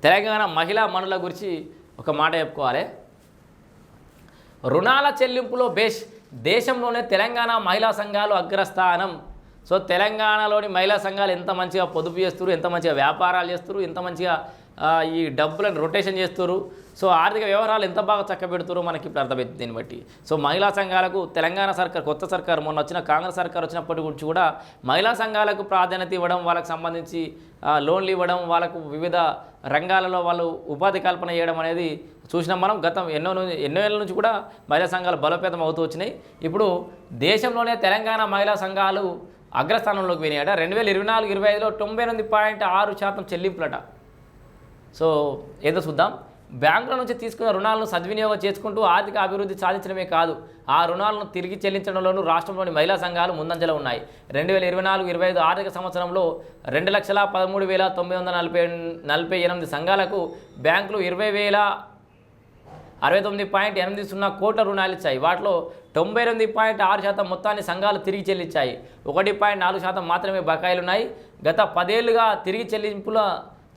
తెలంగాణ మహిళా మనుల గురించి ఒక మాట చెప్పుకోవాలి. రుణాల చెల్లింపులో దేశంలోనే తెలంగాణ మహిళా సంఘాలు అగ్రస్థానం. సో తెలంగాణలోని మహిళా సంఘాలు ఎంత మంచిగా పొదుపు చేస్తారు, ఎంత మంచిగా వ్యాపారాలు చేస్తారు, ఎంత మంచిగా ఈ డబ్బులను రొటేషన్ చేస్తారు. సో ఆర్థిక వ్యవహారాలు ఎంత బాగా చక్కబెడుతారో మనకి ఇప్పుడు అర్థమవుతుంది దీన్ని బట్టి. సో మహిళా సంఘాలకు తెలంగాణ సర్కార్, కొత్త సర్కార్, మొన్న వచ్చిన కాంగ్రెస్ సర్కార్ వచ్చినప్పటి గురించి కూడా మహిళా సంఘాలకు ప్రాధాన్యత ఇవ్వడం, వాళ్ళకి సంబంధించి లోన్లు ఇవ్వడం, వాళ్ళకు వివిధ రంగాలలో వాళ్ళు ఉపాధి కల్పన చేయడం అనేది చూసినాం మనం. గతం ఎన్నో ఏళ్ళ నుంచి కూడా మహిళా సంఘాలు బలోపేతం అవుతూ వచ్చినాయి. ఇప్పుడు దేశంలోనే తెలంగాణ మహిళా సంఘాలు అగ్రస్థానంలోకి పోయినాయట. 2024-25లో 98.6% చెల్లింపులట. సో ఏదో చూద్దాం. బ్యాంకుల నుంచి తీసుకున్న రుణాలను సద్వినియోగం చేసుకుంటూ ఆర్థిక అభివృద్ధి సాధించడమే కాదు, ఆ రుణాలను తిరిగి చెల్లించడంలోనూ రాష్ట్రంలోని మహిళా సంఘాలు ముందంజలో ఉన్నాయి. 2024-25 ఆర్థిక సంవత్సరంలో 2,13,948 సంఘాలకు బ్యాంకులు 20,069.80 కోట్ల రుణాలు ఇచ్చాయి. వాటిలో 98.6% మొత్తాన్ని సంఘాలు తిరిగి చెల్లించాయి. 1.4% మాత్రమే బకాయిలున్నాయి. గత 10 ఏళ్లుగా తిరిగి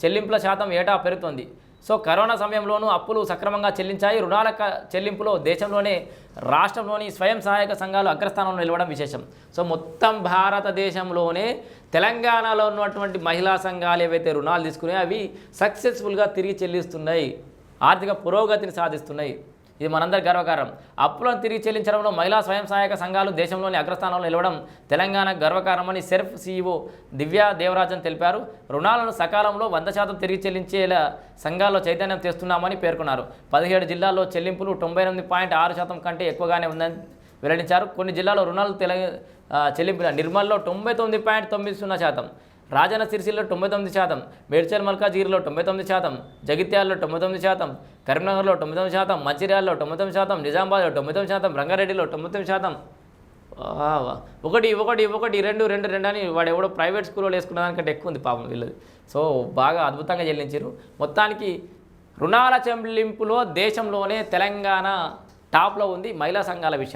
చెల్లింపుల శాతం ఏటా పెరుగుతోంది. సో కరోనా సమయంలోనూ అప్పులు సక్రమంగా చెల్లించాయి. రుణాల చెల్లింపులో దేశంలోనే రాష్ట్రంలోని స్వయం సహాయక సంఘాలు అగ్రస్థానంలో నిలవడం విశేషం. సో మొత్తం భారతదేశంలోనే తెలంగాణలో ఉన్నటువంటి మహిళా సంఘాలు ఏవైతే రుణాలు తీసుకున్నాయో అవి సక్సెస్ఫుల్గా తిరిగి చెల్లిస్తున్నాయి, ఆర్థిక పురోగతిని సాధిస్తున్నాయి. ఇది మనందరి గర్వకారణం. అప్పులను తిరిగి చెల్లించడంలో మహిళా స్వయం సహాయక సంఘాలు దేశంలోని అగ్రస్థానంలో నిలవడం తెలంగాణ గర్వకారణమని సెర్ఫ్ సీఈఓ దివ్యా దేవరాజన్ తెలిపారు. రుణాలను సకాలంలో 100% తిరిగి చెల్లించేలా సంఘాల్లో చైతన్యం తెస్తున్నామని పేర్కొన్నారు. 17 జిల్లాల్లో చెల్లింపులు 98.6% కంటే ఎక్కువగానే ఉందని వెల్లడించారు. కొన్ని జిల్లాల్లో రుణాలు చెల్లింపుల నిర్మల్లో 99.90%, రాజన్న సిరిసిల్లో 99%, మేడ్చల్ మల్కాజిగిరిలో 99%, జగిత్యాలలో 99%, కరీంనగర్లో 99%, మంచిర్యాలలో 99%, నిజామాబాద్లో 99%, రంగారెడ్డిలో 99%. ఒకటి 2 అని వాడు ఎవడో ప్రైవేట్ స్కూల్లో వేసుకున్న దానికంటే ఎక్కువ ఉంది పాపం వీళ్ళది. సో బాగా అద్భుతంగా చెల్లించారు. మొత్తానికి రుణాల చెల్లింపులో దేశంలోనే తెలంగాణ టాప్లో ఉంది మహిళా సంఘాల విషయం.